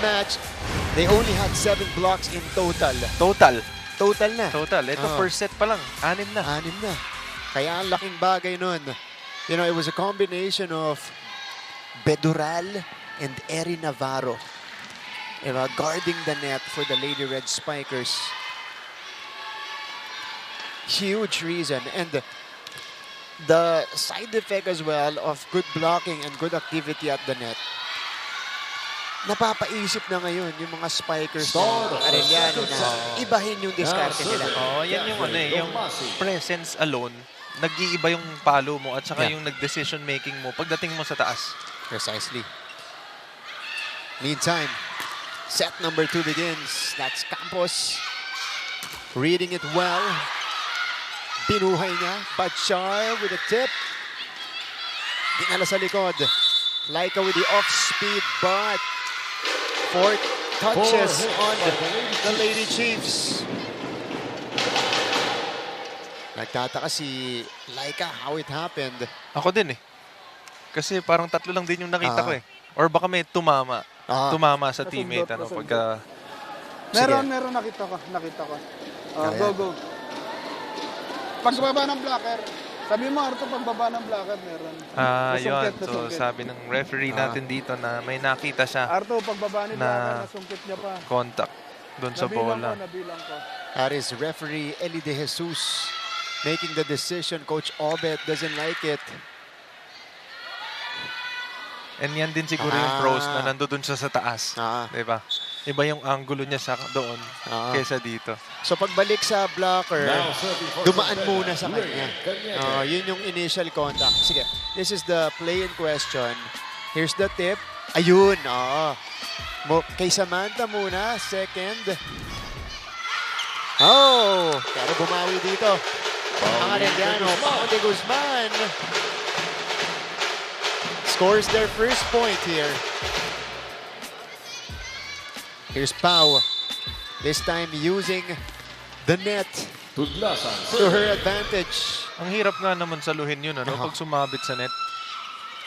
match, they only had 7 blocks in total. Total. Total na. Total. Ito first set pa lang. 6 na. 6 na. Kaya ang laking bagay nun. You know, it was a combination of Bedural and Eri Navarro. Guarding the net for the Lady Red Spikers. Huge reason. And the side effect as well of good blocking and good activity at the net. Napapaisip na ngayon yung mga spikers ng Arellano na ibahin yung diskarte nila. Yan yung yung presence alone, nag-iiba yung palo mo at saka yung nag-decision making mo pagdating mo sa taas. Precisely. Meantime, set number 2 begins. That's Campos reading it well. Binuhay niya. Bachar with a tip. Dinala sa likod. Laika with the off-speed, but 4 touches on the Lady Chiefs. Nagtataka si Laika how it happened. Ako din eh. Kasi parang 3 lang din yung nakita ko eh. Or baka may tumama. Tumama sa teammate. Pagka... Meron nakita ko. Go. Pagbaba ng blocker. Sabi mo, Arto, pagbaba ng blocker, meron. Yun. So, sabi ng referee natin dito na may nakita siya Arto, pagbaba ni blocker, nasungkit niya pa. contact doon sa bola. Nabilang ko. That is referee Eli De Jesus making the decision. Coach Obet doesn't like it. And yan din siguro yung pros na nandoon siya sa taas. Diba? Iba yung angulo niya sa doon kaysa dito. So pagbalik sa blocker, dumaan muna sa kanya. Yun yung initial contact. Sige, this is the play in question. Here's the tip. Ayun, kay Samantha muna, second. Pero bumawi dito. Ang Arellano, Pao de Guzman scores their first point here. Here's Pau. This time using the net to her advantage. Ang hirap nga naman saluhin yun, pag sumabit sa net.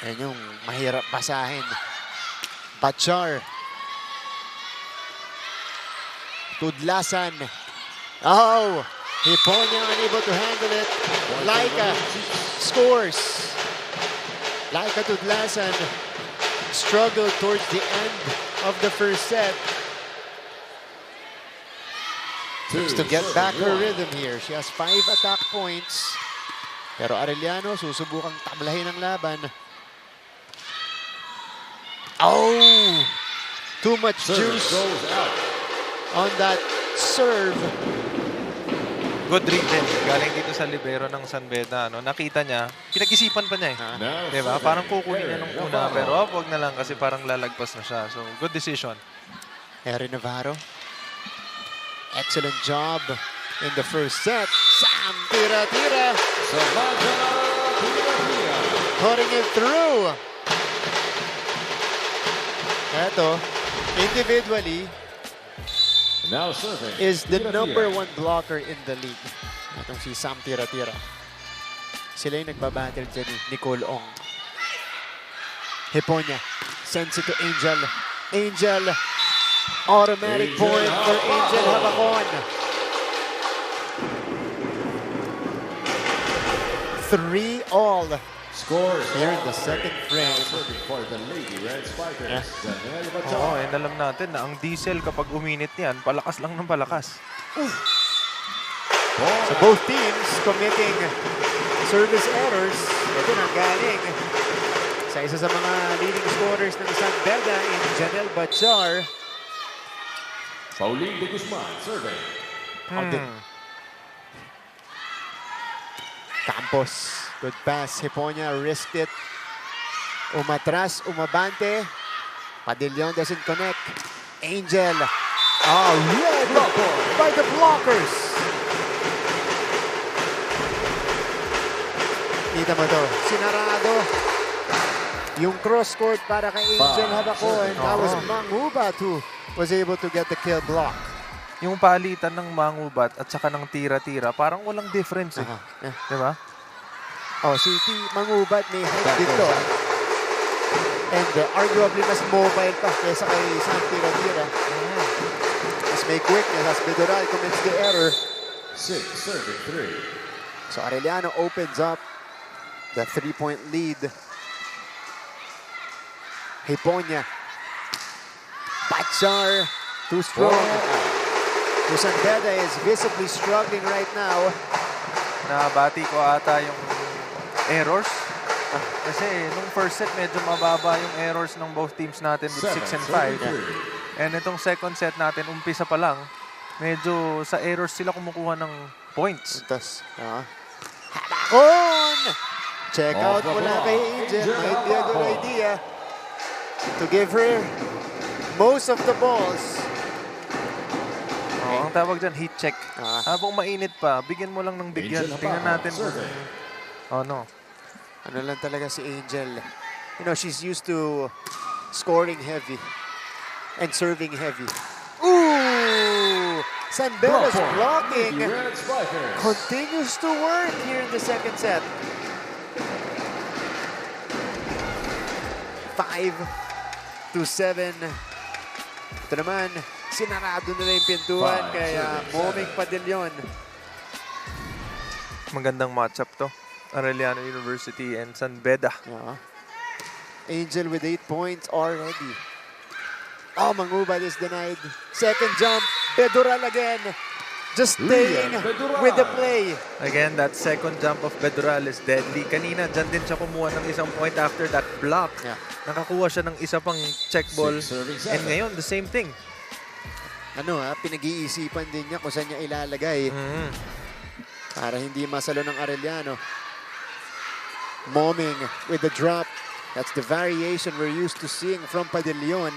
Yan yung mahirap basahin. Bachar. Tudlasan. Hiponya unable to handle it. Laika scores. Laika Tudlasan struggled towards the end of the first set. Seems to get back her rhythm here. She has 5 attack points. Pero Arellano susubukang tablahin ang laban. Too much juice on that serve. Good read din. Galing dito sa libero ng San Beda. Nakita niya, pinag-isipan pa niya eh. Diba? Parang kukunin niya nung una, pero wag na lang kasi parang lalagpas na siya. So, good decision. Eri Navarro. Excellent job in the first set. Sam tira-tira. Putting it through. Eto, individually, is the number 1 blocker in the league. Itong si Sam Tira-Tira. Sila yung nagbabattle dyan ni Nicole Ong. Hiponya sends it to Angel. Angel, automatic point for Angel Habacon. 3-all. Scores here in the second frame. For the Lady Red Spikers. And alam natin na ang diesel kapag uminit yan, palakas lang ng palakas. So both teams committing service errors. Ito nang galing sa isa sa mga leading scorers ng San Beda in Janelle Bachar. Pauline de Guzman, survey. Campos. Good pass. Hiponya risked it. Umatras, umabante. Padillon doesn't connect. Angel. Red by the blockers. Kita mo to. Sinarado. Yung cross court para kay Angel Habacon. That was Mangubat who was able to get the kill block. Yung palitan ng Mangubat at saka ng tira-tira, parang walang difference eh. Diba? Si Mangubat may height dito. And arguably mas mobile pa kaysa kay Sam Tira-Tira. may quickness as Bedoral commits the error. 6 serving 3. So Arellano opens up the 3-point lead. Hiponya. Bachar, too strong. Susan Beda is visibly struggling right now. Nabati ko ata yung errors. Kasi nung first set, medyo mababa yung errors ng both teams natin with 6 and 5. And itong second set natin, umpisa pa lang, medyo sa errors sila kumukuha ng points. Tapos, Habakon! Check out mula kay Angel. Might be a good idea to give her most of the balls. Oh, ang tawag dyan, heat check. Habang mainit pa, bigyan mo lang ng bigyan. Tingnan natin kung Ano lang talaga si Angel. You know, she's used to scoring heavy and serving heavy. Ooh! Sanbeda's blocking continues to work here in the second set. 5-7. Ito naman, sinarado nila yung pintuan kaya Moming Padillon. magandang matchup to. Arellano University and San Beda. Angel with 8 points already. Oh, Mangubad is denied. Second jump, Bedoral again. Just staying with the play. Again, that second jump of Bedoral is deadly. Kanina, dyan din siya kumuha ng isang point after that block. Nakakuha siya ng isa pang check ball. And ngayon, the same thing. Pinag-iisipan din niya kung saan niya ilalagay. Para hindi masalo ng Arellano. Moming with the drop. That's the variation we're used to seeing from Padillon.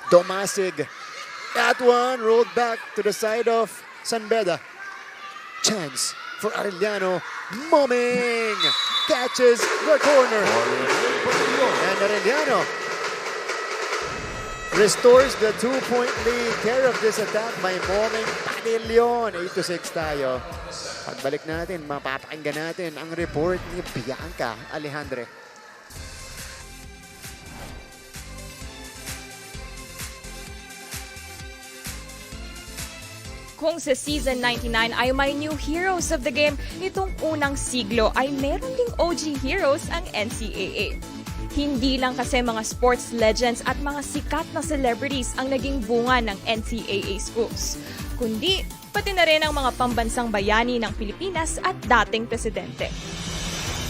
Domasig. That one rolled back to the side of San Beda. Chance for Arellano. Moming catches the corner. And Arellano restores the 2-point lead. Care of this attack by Moming Padillon. 8-6 tayo. Pagbalik natin, mapapakinggan natin ang report ni Bianca Alejandre. Kung sa Season 99 ay may new heroes of the game, nitong unang siglo ay meron ding OG heroes ang NCAA. Hindi lang kasi mga sports legends at mga sikat na celebrities ang naging bunga ng NCAA schools, kundi pati na rin ang mga pambansang bayani ng Pilipinas at dating presidente.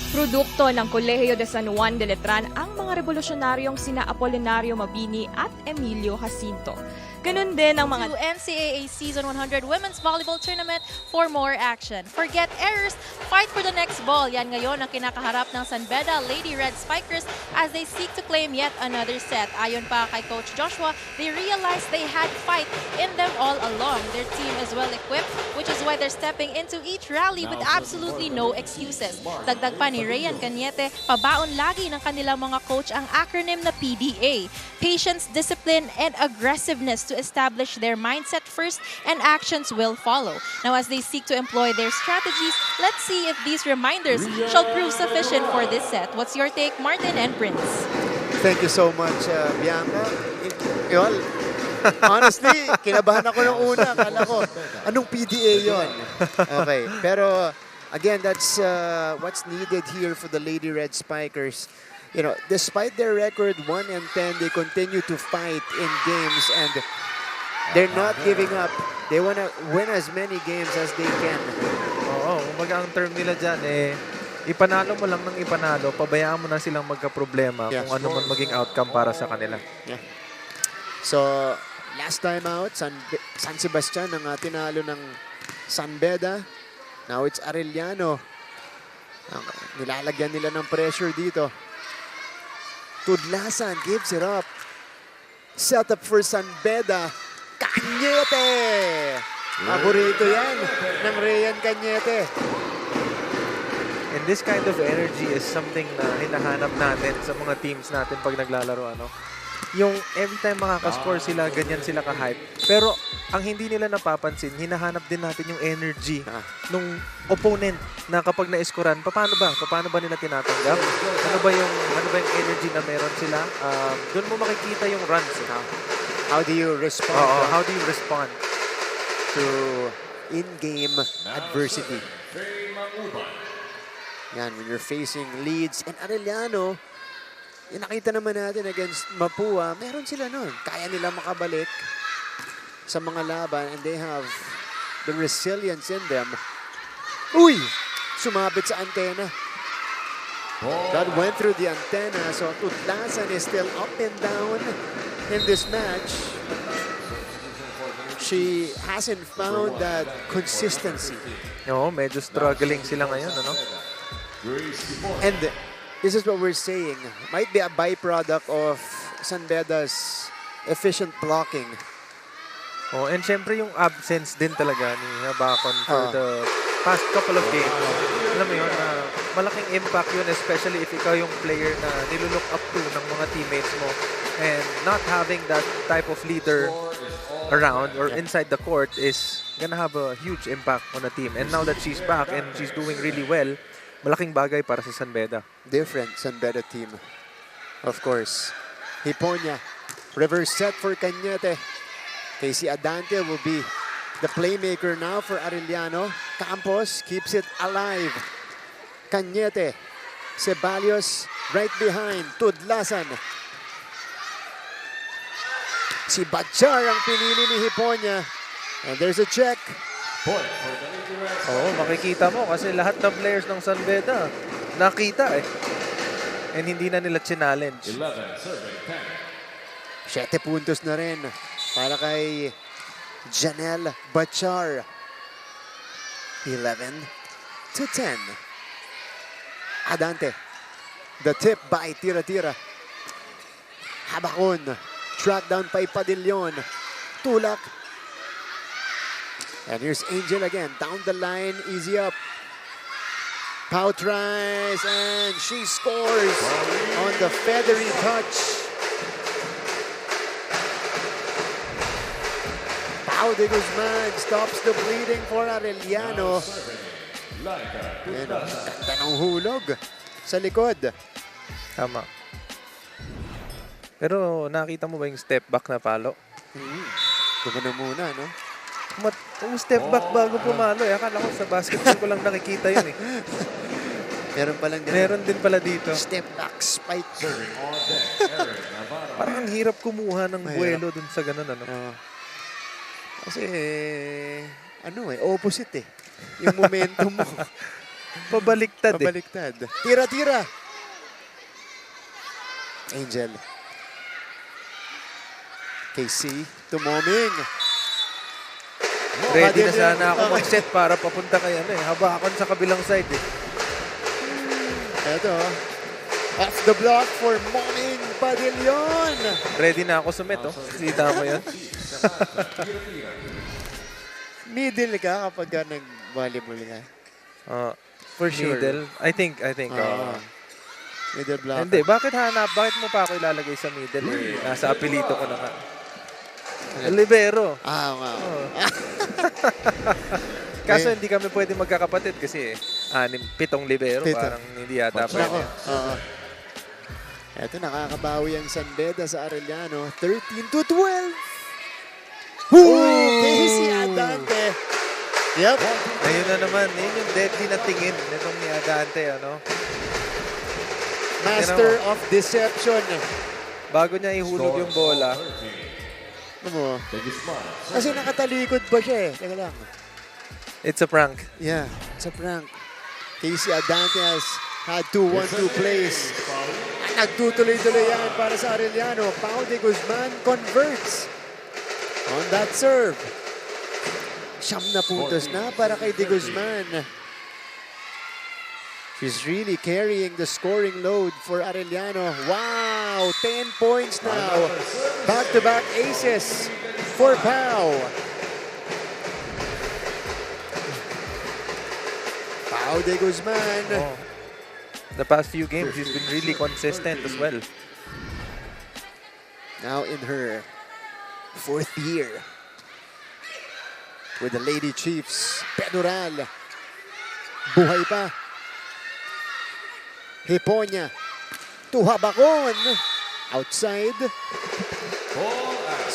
Produkto ng Kolehiyo de San Juan de Letran ang mga revolusyonaryong sina Apolinario Mabini at Emilio Jacinto. Ganun din ang mga NCAA Season 100 Women's Volleyball Tournament for more action. Forget errors, fight for the next ball. Yan ngayon ang kinakaharap ng San Beda Lady Red Spikers as they seek to claim yet another set. Ayon pa kay Coach Joshua, they realized they had fight in them all along. Their team is well equipped, which is why they're stepping into each rally with absolutely no excuses. Dagdag pa ni Rayan Cañete, pabaon lagi ng kanilang mga coach ang acronym na PDA. Patience, discipline, and aggressiveness to establish their mindset first and actions will follow. Now as they seek to employ their strategies, let's see if these reminders shall prove sufficient for this set. What's your take, Martin and Prince? Thank you so much, Bianca. Honestly, kinabahan ako ng una. Akala ko, anong PDA yon? Okay, pero again, that's what's needed here for the Lady Red Spikers. You know, despite their record 1-10, they continue to fight in games and they're not giving up. They want to win as many games as they can. Oo, kumbaga ang term nila dyan ipanalo mo lang ng ipanalo, pabayaan mo na silang magka-problema kung ano man maging outcome para sa kanila. So, last time out, San Sebastian ang tinalo ng San Beda. Now it's Arellano. Nilalagyan nila ng pressure dito. Tudlasan gives it up. Set up for San Beda. Cañete! Paborito yan ng Rayan Cañete. And this kind of energy is something na hinahanap natin sa mga teams natin pag naglalaro. Yung every time makakascore sila, ganyan sila ka-hype. Pero ang hindi nila napapansin, hinahanap din natin yung energy nung opponent na kapag na-scorean, paano ba nila tinatanggap? Ano ba yung energy na meron sila? Doon mo makikita yung runs. How do you respond Oo, how do you respond? to in-game adversity? Yan, when you're facing leads. And Arellano, yung nakita naman natin against Mapua, meron sila nun. Kaya nila makabalik sa mga laban and they have the resilience in them. Uy! Sumabit sa antena. That went through the antenna. So Tudlasan is still up and down in this match. She hasn't found that consistency. Oo, medyo struggling sila ngayon, ano? And this is what we're saying. Might be a byproduct of San Beda's efficient blocking. Oh, and syempre yung absence din talaga ni Habakon for the past couple of games. Alam mo yun, malaking impact yun, especially if ikaw yung player na nilulook up to ng mga teammates mo. And not having that type of leader around or inside the court is gonna have a huge impact on the team. And now that she's back and she's doing really well, malaking bagay para sa San Beda. Different San Beda team, of course. Hiponya, reverse set for Cañete. Casey Adante will be the playmaker now for Arellano. Campos keeps it alive. Cañete, Ceballos right behind. Tudlasan. Si Bachar ang pinili ni Hiponya. And there's a check. Oo, makikita mo kasi lahat ng players ng San Beda nakita eh. And hindi na nila challenge. 11 serving 10. 7 puntos na rin para kay Janelle Bachar. 11-10. Adante. The tip by Tira-Tira. Habakon. Track down by Padillon. Tulak. And here's Angel again. Down the line. Easy up. Pau tries and she scores on the feathery touch. Pau de Guzman stops the bleeding for Arellano. And ganda ng hulog sa likod. Tama. Pero nakita mo ba yung step back na palo? Gumana muna, no? Yung step back bago pumalo eh. Akala ko sa basketball ko lang nakikita yun eh. Meron palang ganun. Meron din pala dito. Step back spike. Parang ang hirap kumuha ng buwelo dun sa ganun, ano? Kasi, ano eh, opposite eh. Yung momentum mo. Pabaliktad eh. Pabaliktad. Tira-tira. Angel. KC. Tumoming. Ready na sana ako mag-set para papunta kay ano eh. Habakon sa kabilang side eh. Eto. Off the block for Moming Padillon. Ready na ako sumit oh. Kita mo yun? Middle ka kapag ka nag-volleyball ka. For sure. middle. I think. Middle block. Hindi, bakit hanap? Bakit mo pa ako ilalagay sa middle eh? Nasa apelito ko na nga. Libero. Wow. Kaso hindi kami pwede magkakapatid kasi 7 libero. 7. Parang hindi yata pwede. Nako. Eto, nakakabawi ang San Beda sa Arellano. 13-12. Casey Adante. Yep. Ayun na naman. Yun yung deadly na tingin nitong ni Adante. Ano? Master of deception. Bago niya ihulog yung bola. Ano mo? Kasi nakatalikod ba siya eh. Teka lang. It's a prank. Yeah, it's a prank. Casey Adante has had 2-1-2 plays. Nagtutuloy-tuloy yan para sa Arellano. Pau de Guzman converts on that serve. 9 na puntos na para kay de Guzman. She's really carrying the scoring load for Arellano. Wow, 10 points now. Back-to-back aces for Pau. Pau de Guzman. Oh. The past few games, she's been really consistent as well. Now in her 4th year with the Lady Chiefs. Pedoral. Buhay pa. Hiponya. To Habakon. Outside.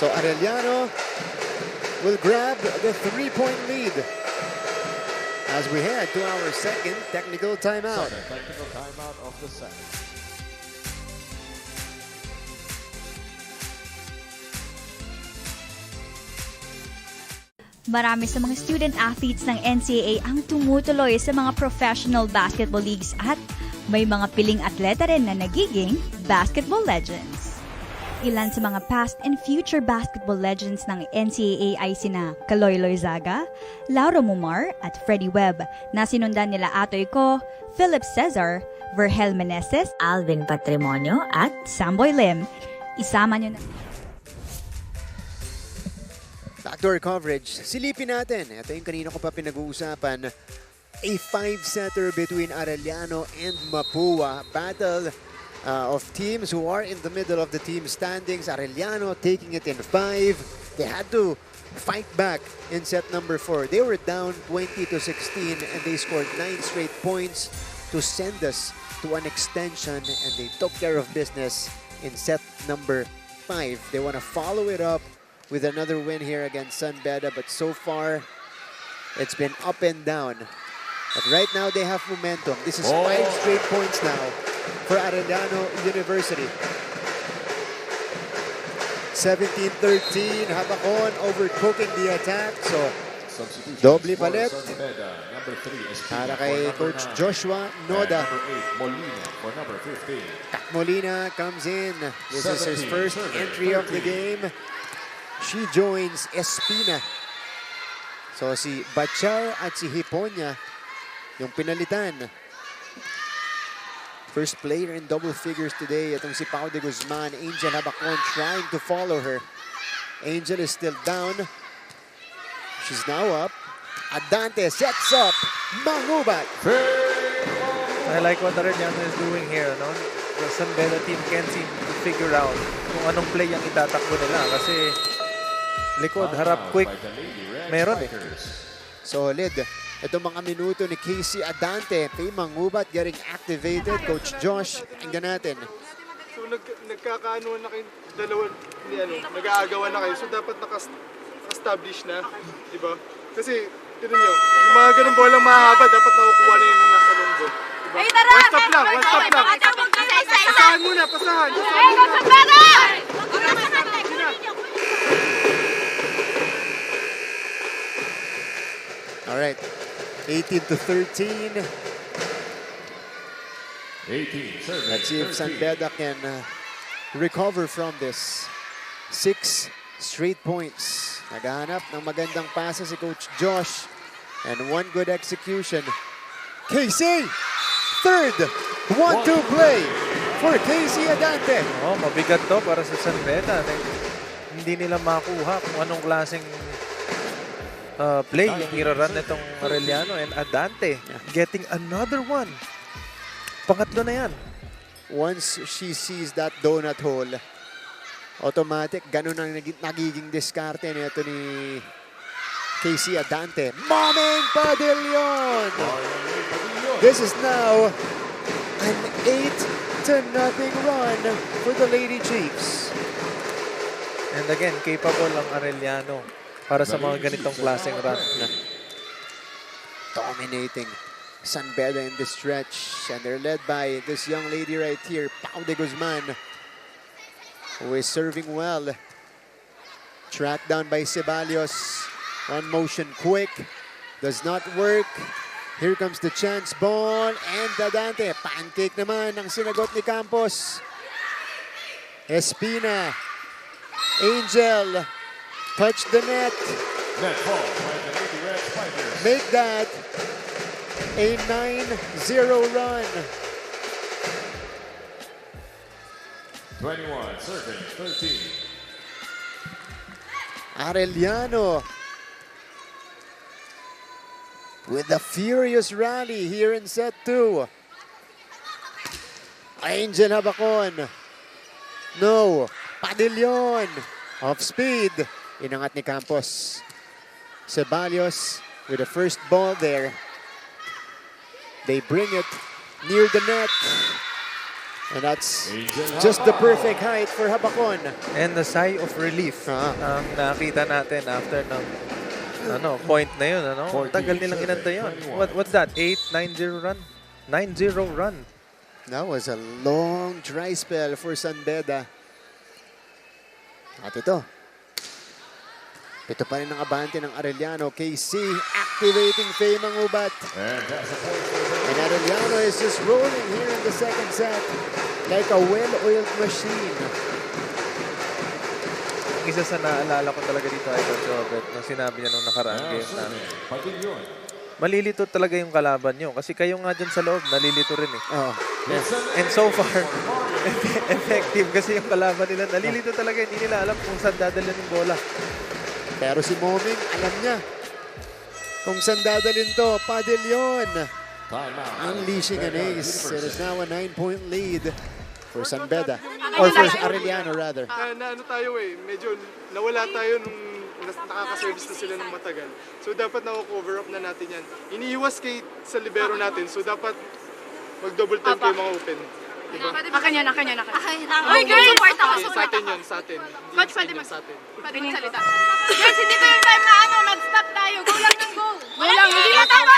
So So Arellano will grab the 3-point lead as we head to our second technical timeout. Second technical timeout of the set. Marami sa mga student athletes ng NCAA ang tumutuloy sa mga professional basketball leagues at may mga piling atleta rin na nagiging basketball legends. Ilan sa mga past and future basketball legends ng NCAA ay sina Kaloy Loizaga, Lauro Mumar at Freddie Webb na sinundan nila Atoy Ko, Philip Cesar, Vergel Meneses, Alvin Patrimonio at Samboy Lim. Isama nyo na... Backdoor coverage. Silipin natin. Ito yung kanina ko pa pinag-uusapan. A 5-setter between Arellano and Mapua. Battle of teams who are in the middle of the team standings. Arellano taking it in 5. They had to fight back in set number 4. They were down 20-16 and they scored 9 straight points to send us to an extension, and they took care of business in set number 5. They want to follow it up with another win here against San Beda, but so far it's been up and down. But right now they have momentum. This is 5 straight points now for Arellano University. 17-13, Habakon overcooking the attack. So doble palit para kay Coach Joshua Noda. Kat Molina comes in. This is his first entry of the game. She joins Espina. So si Bachar at si Hiponya yung pinalitan. First player in double figures today. Itong si Pau de Guzman. Angel Habakon trying to follow her. Angel is still down. She's now up. Adante sets up Mangubat. I like what Arellano is doing here. No? The San Beda team can't seem to figure out kung anong play ang itatakbo nila kasi likod, harap, quick. Meron eh. Solid. Ito mga minuto ni Casey Adante. Pay Mangubat getting activated. Coach Josh, pakinggan natin. So nagkakaano na kayo dalawa ni nag-aagawan na kayo. So dapat naka-establish na, di ba? Kasi tignan niyo, yung mga ganung bolang mahahaba dapat nakukuha na yun ng nasa lunggo. Diba? One stop lang, one stop lang. Pasahan muna, pasahan. All right. 18-13. 18, Let's see if San Beda can recover from this. 6 straight points. Naghahanap ng magandang pasa si Coach Josh. And one good execution. KC! Third 1-2 play for KC Adante. Oh, mabigat to para sa San Beda. Hindi nila makuha kung anong klaseng play yung iraran nitong Arellano, and Adante getting another one. Pangatlo na yan. Once she sees that donut hole, automatic, ganun ang nagiging diskarte nito ni KC Adante. Momeng Padillon! This is now an 8-0 run for the Lady Chiefs. And again, capable ang Arellano para sa mga ganitong klaseng run. Dominating San Beda in the stretch. And they're led by this young lady right here, Pau de Guzman, who is serving well. Tracked down by Ceballos. One motion quick. Does not work. Here comes the chance ball. And Adante. Pancake naman ang sinagot ni Campos. Espina. Angel. Touch the net. Net ball by the Lady Red Spikers. Make that a 9-0 run. 21, serving 13. Arellano with a furious rally here in set 2. Angel Habakon. No. Padillon. Off speed. Inangat ni Campos. Ceballos with the first ball there. They bring it near the net. And that's just the perfect height for Habakon. And the sigh of relief ang nakita natin after ng point na yun. Tagal nilang inantay yun. What's that? 8-9-0 run? 9-0 run. That was a long dry spell for San Beda. At ito pa rin ang abante ng Arellano. KC activating Faye Mangubat. And Arellano is just rolling here in the second set like a well-oiled machine. Isa sa naalala ko talaga dito ay Coach Robert nung sinabi niya nung nakaraang game na malilito talaga yung kalaban nyo. Kasi kayo nga dyan sa loob, nalilito rin eh. And so far, effective kasi yung kalaban nila. Nalilito talaga, hindi nila alam kung saan dadalhin yung bola. Pero si Moming, alam niya kung saan dadalhin to. Padillon unleashing an ace. It is now a 9-point lead for San Beda. Or for Arellano rather. Ano tayo medyo nawala tayo nung nakaka-service na sila ng matagal. So dapat na-cover up na natin yan. Iniiwas sa libero natin, so dapat mag-double time kayo mga open. Diba? Akin yan. Oy, girls! Support ako, Sa atin yun, sa atin. Coach, pwede Sa atin. Pwede magsalita. Guys, hindi ko yung time na mag-stop tayo. Go lang ng go. Go lang, hindi ba tama?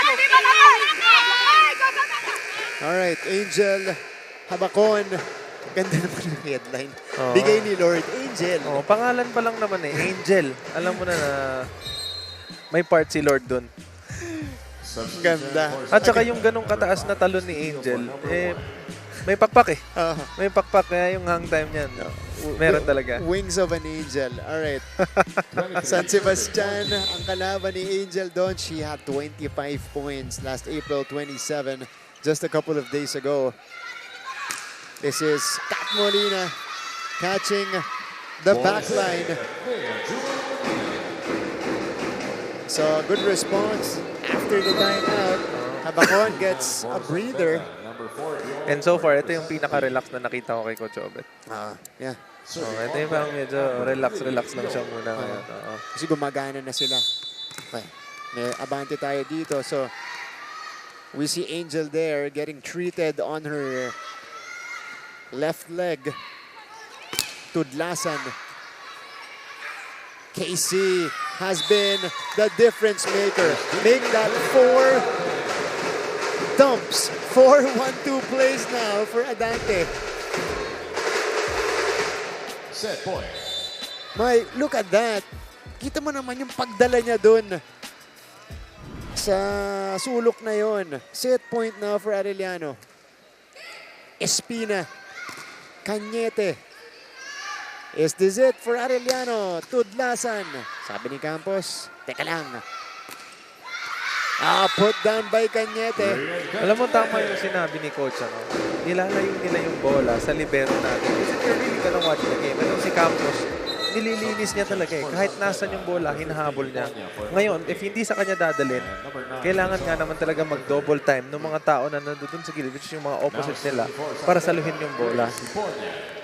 Alright, Angel Habakon. Ganda naman ng headline. Bigay ni Lord Angel. Pangalan pa lang naman eh, Angel. Alam mo na may part si Lord dun. Ganda. At saka yung ganong kataas na talon ni Angel, may pakpak eh. May pakpak, kaya yung hang time niyan, meron talaga. Wings of an angel. Alright. San Sebastian, ang kalaban ni Angel doon. She had 25 points last April 27, just a couple of days ago. This is Kat Molina catching the backline. So, good response after the timeout. Habakon gets a breather. And so far, ito yung pinaka-relax na nakita ko kay Coach Obet. Yeah. Ito yung parang medyo relax lang siya muna ngayon. Kasi gumagana na sila. Okay. May abante tayo dito. So, we see Angel there getting treated on her left leg. Tudlasan. KC has been the difference maker. Make that 4 dumps. 4-1-2 plays now for Adante. Set point. May, look at that. Kita mo naman yung pagdala niya dun sa sulok na yon. Set point now for Arellano. Espina. Cañete. Is this it for Arellano? Tudlasan. Sabi ni Campos, teka lang. Put down by Cañete. Alam mo, tama yung sinabi ni Coach. Nilalayo nila yung bola sa libero natin. Kasi they're really gonna watch the game. Ano si Campos, nililinis niya talaga eh. Kahit nasan yung bola, hinahabol niya. Ngayon, if hindi sa kanya dadalhin, kailangan nga naman talaga mag-double time ng mga tao na nandun sa gilid, which is yung mga opposite nila, para saluhin yung bola.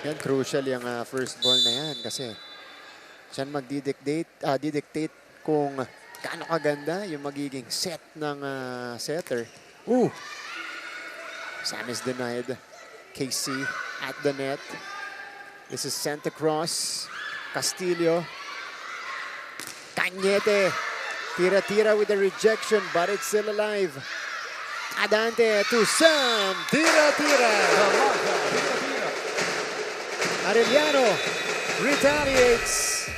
Yan, crucial yung first ball na yan kasi siyan magdidictate kung gaano kaganda yung magiging set ng setter. Sam is denied. KC at the net. This is sent across. Castillo. Cañete. Tira-tira with the rejection, but it's still alive. Adante to Sam. Tira-tira. Arellano retaliates.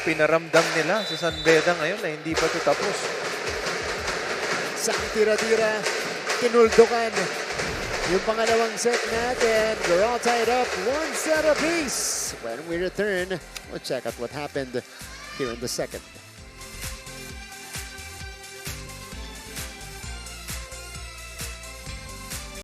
Pinaramdam nila sa San Beda ngayon na hindi pa ito tapos. Sam tira-tira. Kinuldukan. Yung pangalawang set natin. We're all tied up. 1 set apiece. When we return, we'll check out what happened here in the second.